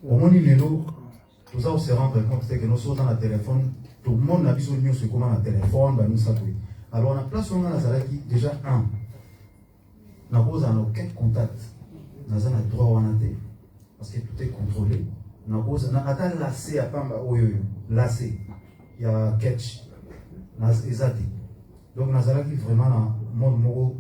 Au moins, tout ça, on se rend compte que nous sommes dans le téléphone, tout le monde a besoin de nous comment le téléphone, nous savons. Alors, on a place on a déjà un. Nous n'avons aucun contact. Nous avons le droit à parce que tout est contrôlé. Nous avons lacé à Pamba, lacé. Il y a catch. Donc, nous avons vraiment dans le monde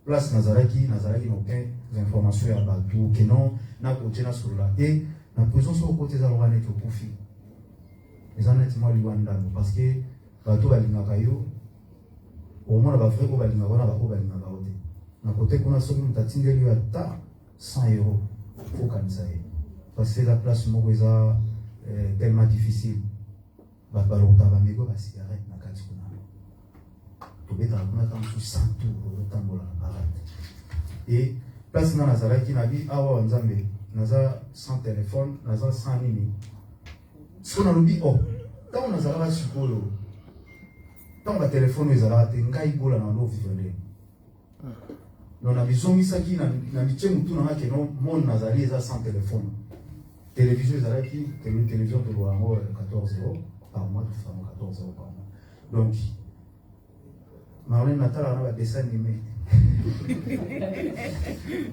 place nous avons aucune information à Batou, que non, nous avons sur là. Et la prison sur le côté de la profit. Les honnêtement, parce que Batou va l'ingakayo, au moins, la vraie va l'ingakayo, na côté qu'on a sauvé une tatine de lui à 100 €. Faut qu'on s'aille. Parce que la place est tellement difficile. Balota va mégo la cigarette na katikuna. To beta kuna tant sous 100 tours au tambola parade. Et place na nazara qui na bi awa nzambe. Naza sans téléphone, naza sans nini. Ce qu'on a dit oh, tant nazara sukolo. Tant ba téléphone ezala te ngai bola na lo vivre. On a besoin de ça qui n'a tout n'a que non mon nazali est sans téléphone. Télévision nazali télévision de loi 14 € par mois, 14 € par mois. Donc Marlène Natal a un dessin animé.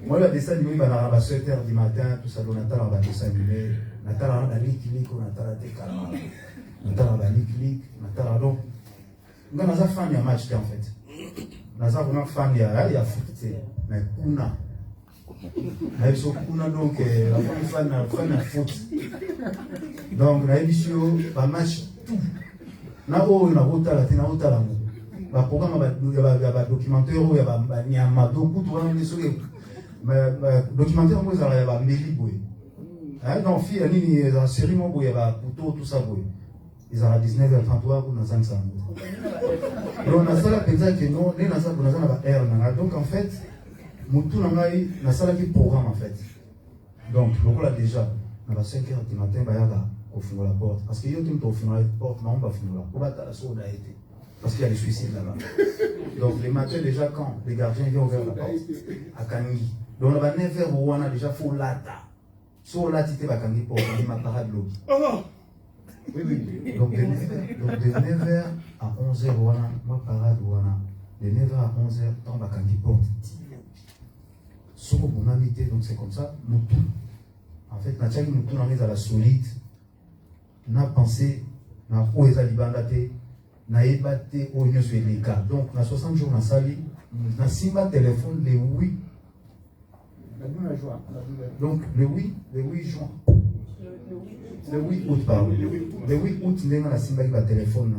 Moi le dessin animé à 7h du matin tout ça Natal a un dessin animé. Natal a un clic on Natal a calme. Natal a un clic, Natal a donc on a ça fan de match en fait. Naza vraiment fan ya foot mais kuna na so kuna donc la fan de foot donc na émission ba match tout na o na hotala tena hotala mo ba programme ba documentaire o ya ba nyama donc tout on est sur documentaire mo za ya ba meli boy non fille nini za série mo boy ba puto tout ça boy ils ont 19h33 pour nous ensemble. Donc on a ça la pensée que non, les nasas pour nous en avoir donc en fait, mutu nangai na sala qui programme en fait. Donc le là déjà, à 5h du matin ba yaka ofunga la porte parce que yo tout ofunga la porte, mais on va funga. On va ta la soda été parce qu'il y a des suicides là-bas. Donc les matins déjà quand les gardiens viennent ouvrir la porte à Kangi. Donc on va 9h on a déjà faut lata. So lati te ba Kangi pour ma parade lobby. Oui, oui. Donc de 9h à 11h, moi parade, de 9h à 11h, dans ma candy porte. Ce qu'on a mis, donc c'est comme ça, nous tout. En fait, nous avons mis à la solide, nous avons pensé, nous avons mis à l'ibandate, nous avons ébatté au niveau de l'État. Donc, nous avons 60 jours dans la salle, nous avons téléphone le 8. Donc, le 8 juin. Le 8 août, pardon. Le 8 août, nous avons simba qui téléphone,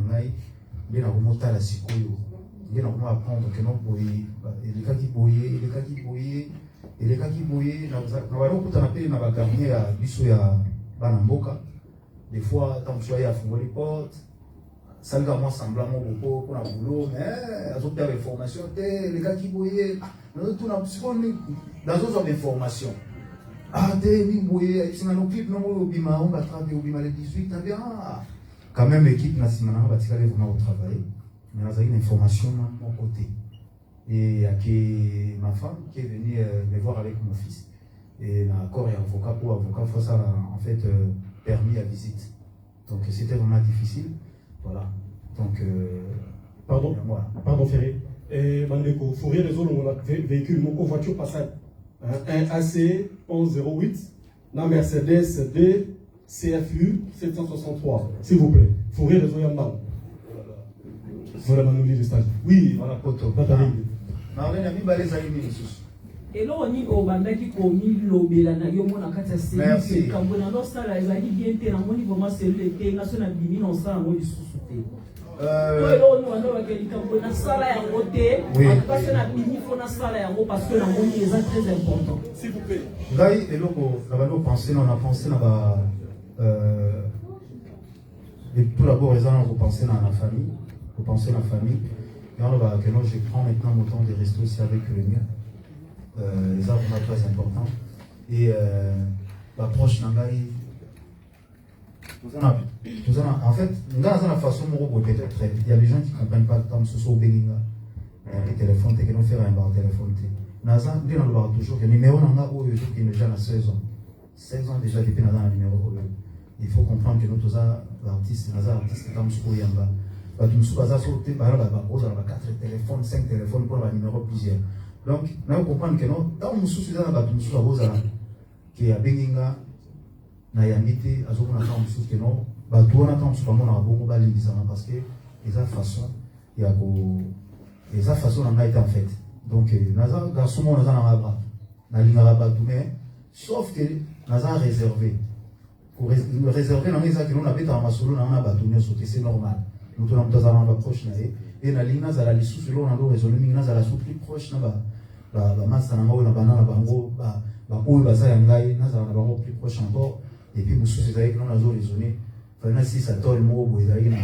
nous avons monté à la Sikoyo. Nous avons apprendre que nous boyé, les cas qui boyaient, nous avons appelé dans la gardien à Bissou à Banamboka. Des fois, tant que soyez à fond les portes, ça nous a moins semblant pour la boulot, mais les autres informations, les gars qui boyaient, nous avons tout dans d'autres informations. Ah, ni boye, c'est un clip, non, on va travailler au les 18, quand même, l'équipe nationale va tirer vraiment au travail. Mais on a une information de mon côté. Et il y a ma femme qui est venue me voir avec mon fils. Et l'accord et avocat pour avocat, faut ça en fait permis à visite. Donc c'était vraiment difficile. Voilà. Donc, pardon, voilà. Pardon, Ferré. Et Mandeko, Fourier, les autres, on a véhicule, mon voiture passage. Un AC 1108, la Mercedes D CFU 763. S'il vous plaît. Fourier les Oyamban. Voilà, Manouli, le stage. Oui, voilà, poto. Et là, on y a commis l'obéla na yomo na kata merci. Kambona no sala ezali bien te na moni vraiment c'est le te national bimi non sala mo lisusu te. Là on va que kambona sala ya ngote parce que na bimi faut na sala ya ngo parce que na moni est très important. S'il vous plaît. Ngai eloko na bano penser on a pensé na ba et tout d'abord on penser na la famille, faut penser à la famille. Et on va que moi je prends maintenant mon temps de rester aussi avec le mien. Les arbres sont très importants. Et l'approche Nangaï, en fait, dans la façon peut-être, il y a des gens qui ne comprennent pas tant ce soit Beninga, les téléphones, qui n'ont fait un bar téléphone. Nazan, il y a toujours que numéro Nanga ou qui est déjà à 16 ans. 16 ans déjà depuis dans le numéro. Il faut comprendre que nous tous artistes, comme ce Yamba. Nous sommes 4 téléphones, 5 téléphones pour le numéro plusieurs. Donc, nous comprenons que nous, dans nous sommes qui a Benginga, na yamite, azoko na kamsu que nous, on a kamsu comme on a beaucoup balisana parce que les façon, il y a les façon on a été en fait. Donc, naza garçon on a na bras, na lingara batu mais sauf que naza réservé. Pour réserver dans les actes, on a fait un masolo na batu mais c'est normal. Nous tenons dans un proche et na lina za la sous selon on a résolu minga za la sous plus proche na ba massa na na banana bango ba oyo baza ya ngai nazala na bango plus proche encore et puis mosusu ezalaki non nazoraisonner fana si satole moko boye ezalaki na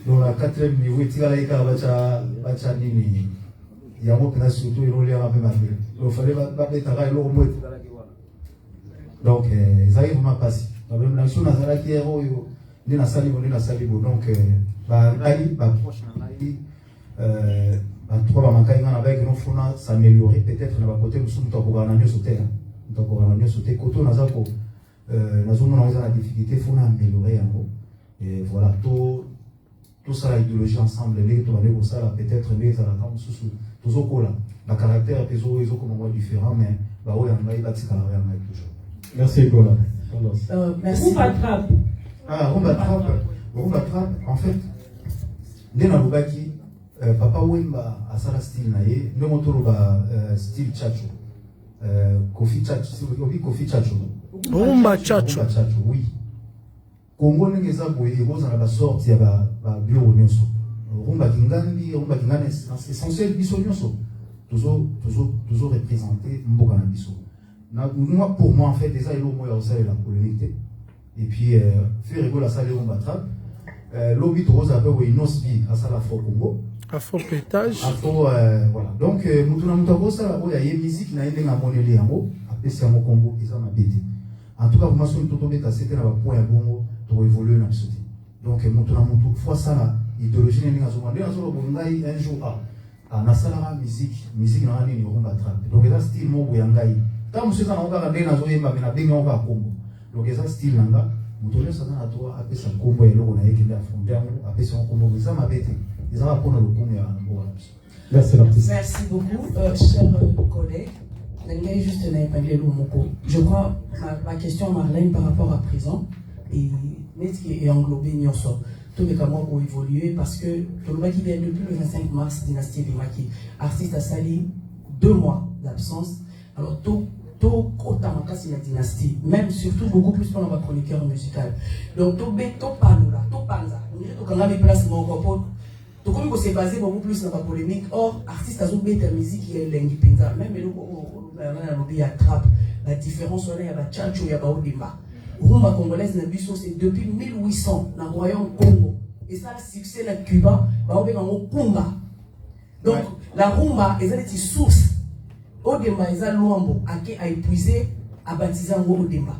dans la 4e niveau etikalaki kaka batya nini yango mpena surtout eloliaka mpe mabe donc fale babetaka eloko moko etikalaki wana donc ezalaki vraiment pasi na biso nazalaki ere oyo nde nasali bo donc bangai baproche na ngai en tout cas, avec nos fonds s'améliorer peut-être dans le côté où nous sommes encore dans le sauté. Nous sommes encore dans le sauté. Côté nous avons la difficulté, il faut améliorer en gros. Et voilà, tout ça, l'idéologie ensemble, les tout aller pour ça, peut-être les alatants sous toujours là. Le caractère ils ont comme moi différent, mais bah oui, on va y bâtir carrière toujours. Merci Gola. Merci. Rumba-Trap. Ah, Rumba-Trap, en fait, dès la Lubaki. Papa Wemba a sala style naie, nous montons style chacho, Kofi chacho. Rumba chacho. Oui. Congo n'engeza boye boza na ba sorti ya ba bureau nyonso. Rumba kingambi essentiel biso nyonso. Toujours représenter mboka na biso. Moi pour moi en fait déjà il au moins ça la polémique. Et puis faire rigoler ça les Rumba trap. L'obit rose avec Winosbi à ça la fort Congo. À fort pétage. Voilà. Donc, il y a une musique qui a été monnaie après c'est un combo et ça m'a pété. En tout cas, pour moi, c'était un point pour évoluer dans le sauté. Donc, fois ça, l'idéologie n'est pas un jour à la musique n'a rien de Rumba trap. Donc, il y a un style mot Boyangai. Quand vous êtes en train de faire un combo, donc il y a un style là. Mutonya sana na toa apesa kombo ya loko na yeke nda fondé apesa kombo ça m'a pété. Ils ont pour le kombo ya mboka. Merci l'artiste. Merci beaucoup chers collègues. Juste je crois ma question Marlène par rapport à présent et est englobé Nyonso. Tout les comment pour évoluer parce que tout le qui vient depuis le 25 mars dynastie Bimaki artiste à Sali 2 mois d'absence. Alors tout autant en cas c'est la dynastie, même surtout beaucoup plus pour notre chroniqueur musical. Donc tout panula, tout panza. On quand même place mon copain. Tout comme c'est basé beaucoup plus dans la polémique. Or artiste a joué de musique qui est lengi pinza. Même il y a trap. La différence on est à la tchancho ya baodima. Rumba congolaise na biso c'est depuis 1800 dans le royaume Congo. Et ça le succès na Cuba, baobe bango kumba. Donc la rumba est une source. Odemba eza luambo ake a épuisé a baptisé en Odemba.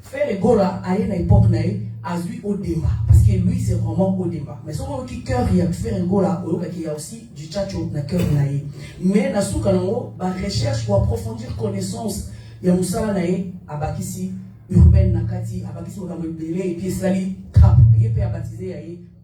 Faire Gola a une époque naïe a vu Odemba parce que lui c'est vraiment Odemba. Mais son qui cœur il y a faire Gola il y a aussi du tchatcho na cœur naïe. Mais na souka nango ba recherche pour approfondir connaissance ya musala naïe a bakisi urbaine nakati a bakisi okambo belé et puis sali trap. Il peut a baptisé ya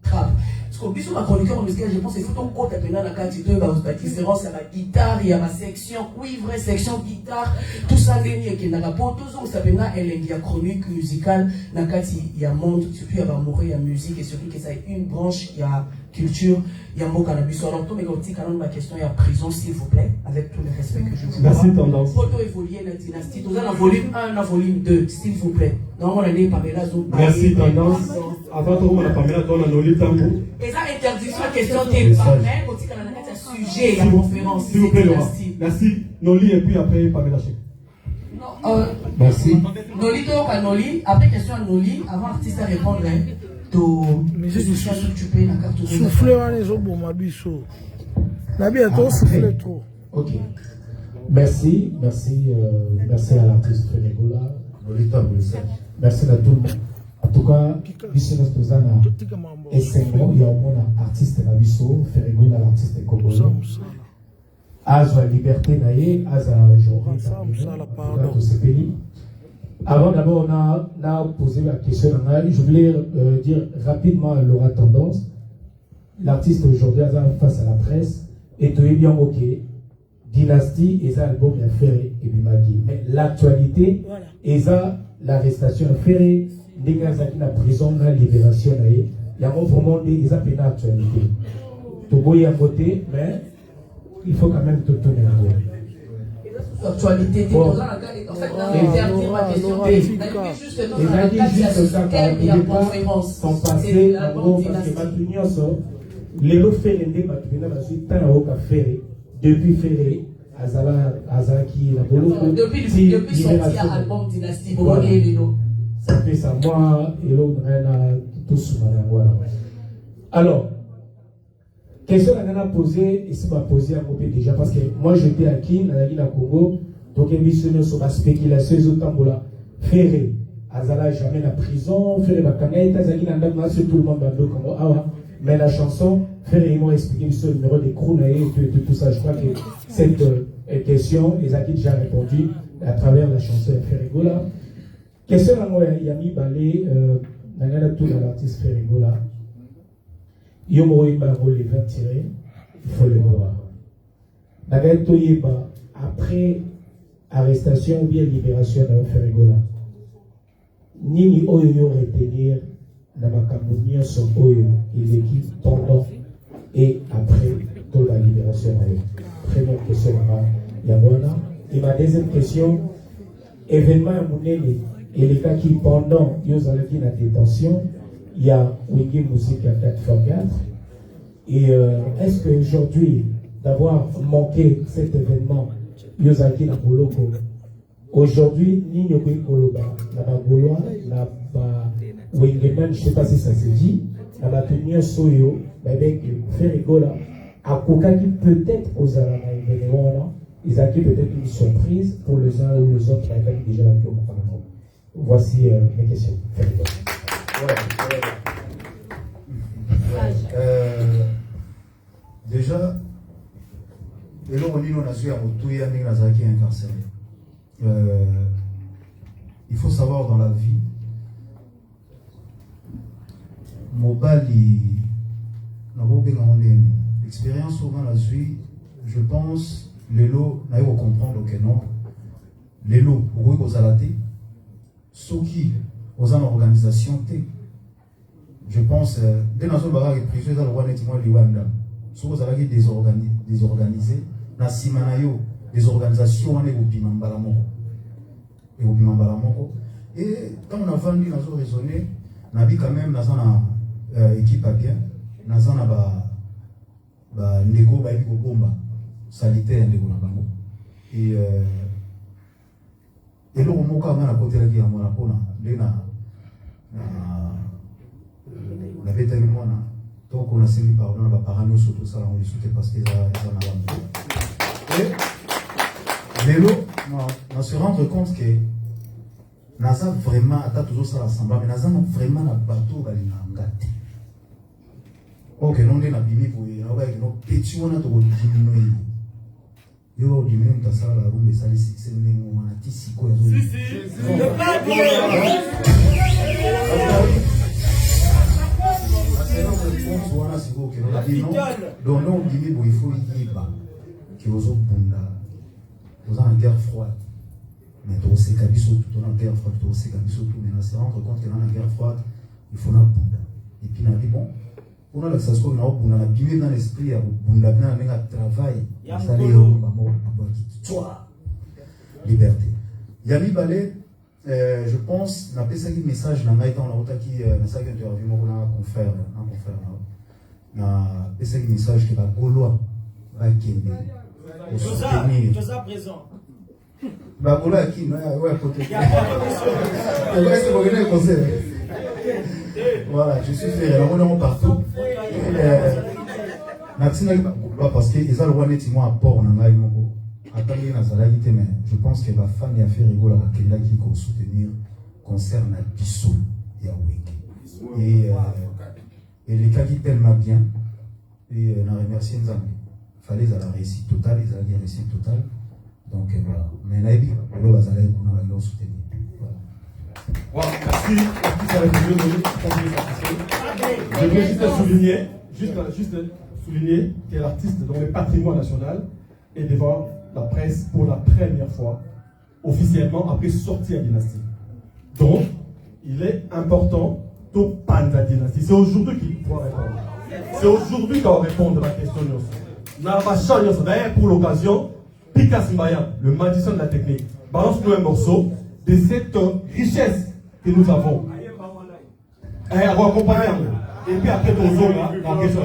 trap. Parce que bisous ma chroniqueur musical, je pense qu'il faut qu'on compte la carte de la différence, il y a la guitare, il y a la section cuivre, section guitare, tout ça gagné qui n'a pas tout ça, ça vient il y a chronique musicale, il y a monde, surtout il y a l'amour, il y a musique et surtout que ça est une branche, il y a culture, il y a mot cannabis. Alors tout mais quand ma question il y a prison s'il vous plaît, avec tout le respect que je vous dois. Merci tendance. Photo évoluer la dynastie, tout ça dans volume 1, dans volume 2, s'il vous plaît. Normalement on est Pamela Zoum. Merci tendance. Avant tout on a Pamela dans Noli Tambo. Et ça interdiction question des pas mais quand il y a un sujet la conférence. S'il vous plaît Laura. Merci Noli et puis après Pamela Chek. Merci. Noli toi pas Noli, après question à Noli avant artiste à répondre souffler les obos ma biso. La bien trop souffler trop. Ok. Merci à l'artiste Feregola. Merci à tout le monde. En tout cas, Biso Tozana et c'est bon, il y a au moins un artiste Nabiso, Feregola l'artiste congolais. à la liberté naïe, à aujourd'hui, dans ce pays. Avant d'abord, on a posé la question, je voulais dire rapidement à Laura Tendance, l'artiste aujourd'hui face à la presse, est bien ok, Dynastie, et ça album est ferré et Bimagi. Mais l'actualité, et ça l'arrestation ferré, la prison, la libération, il y a vraiment des appels d'actualité. Togo y a voté, mais il faut quand même tout tourner la voie. L'actualité, en fait, on ma question. Justement, dans la cas de la conférence, c'est l'album Dynastie. Les lots ferrés, depuis ferré, Azaki, la Bolo. Depuis sorti à album Dynastie, Bolo et Lilo. Ça fait ça, moi, et l'autre, tout sous voilà. Alors, question qu'on a posée, et c'est pas posée à Mopé déjà, parce que moi j'étais à Kin, à Congo, donc il y a sur la spéculation, les autres tambola, ferré, Azala jamais la prison, ferré, Bakanga, Azaki, c'est tout le monde dans le Congo, mais la chanson, ferré, ils m'ont expliqué sur le numéro des Krounaï et tout ça. Je crois que cette question, les Azaki déjà répondu à travers la chanson Ferrigola. Question à moi, Yami Balé, tout l'artiste Ferrigola. Il y a un rôle les 20 tirés, il faut le voir. Après arrestation ou bien libération de Ferrigola, Nini Oyo retenir dans ma campagne sur Oyo et l'équipe pendant et après toute la libération. Première question à Yabwana. Et ma deuxième question, événement à Mouneli et les cas qui pendant ils ont été en détention. Il y a Wiki Musique à 4x4. Et est-ce qu'aujourd'hui, d'avoir manqué cet événement, Yozaki na Boloko, aujourd'hui, ni Nyokoui Koloba, na Bagoloa, na Wengeman, je ne sais pas si ça se dit, na Batunio Soyo, avec Ferrigola, à Koka qui peut-être aux Alama événements, ils ont peut-être une surprise pour les uns ou les autres, avec déjà la tour. Voici mes questions. Déjà, et là, on a su à Otouya Nazaki incarcéré. Il faut savoir dans la vie, Mobali, l'expérience souvent la suite, je pense, les lots, n'a pas comprendre que non, les lots, pour vous zalaté, ceux qui, aux organisation, je pense, dès dans ce barrage de prison, dans le roi nettement Liwanda, ceux qui ont désorganisé, na simanayo, des organisations, on est au Bimambalamoko. Et quand on a vendu, on a raisonné, on a vu quand même, dans une équipe à bien, dans un négo, bomba, sanitaire, négo na bango. Et le moka on a côté la guerre, on a pona, on avait tellement donc on a sémi pardon, on a parano sur tout ça, on les soutient parce qu'ils en avaient. Mais là, on se rend compte que Naza vraiment, attends toujours ça rassemble, mais Naza vraiment la bateau va l'engagé. Ok, non, on a bimi pour y avoir nos petits, on a tout diminué. Yo, diminué, on a ça la roue, mais ça les succès, on a tissé quoi. Donc non, il faut y aller qui aux autres vous en guerre froide. Mais tu sais qu'à tout en guerre froide, tu sais qu'à tout, mais on se rend compte que dans la guerre froide, il faut la bunda. Et puis on a dit bon, on a la sensation qu'on a bunda, on a bimé dans l'esprit, on a bunda, on a travail, on a salé au maman, on a liberté. Yami Balé, je pense, on a fait un message dans la route qui message interview, on a un confrère, na fait un message que la Gaulois va gagner. Josa présent. Bah, Gaulois qui, ouais, côté. Voilà, je suis fait, alors on est partout. Parce que les Alouans étaient à port, mais je pense que la femme a fait rigoler à quelqu'un qui peut soutenir concerne Bissou et Aweke. Et les cas qui tellement bien, et on a remercié Nzambi. fallait la réussite totale, ils avaient une réussite totale. Donc voilà. Mais Naïbi, on va aller soutenir. Voilà, merci. Je veux juste souligner que l'artiste dans le patrimoine national est devant la presse pour la première fois, officiellement, après sortie à Dynastie. Donc, il est important de prendre la Dynastie. C'est aujourd'hui qu'il faut répondre. C'est aujourd'hui qu'on va répondre à la question. D'ailleurs, pour l'occasion, Pikas Mbaya, le magicien de la technique, balance-nous un morceau de cette richesse que nous avons. Et puis après, la question.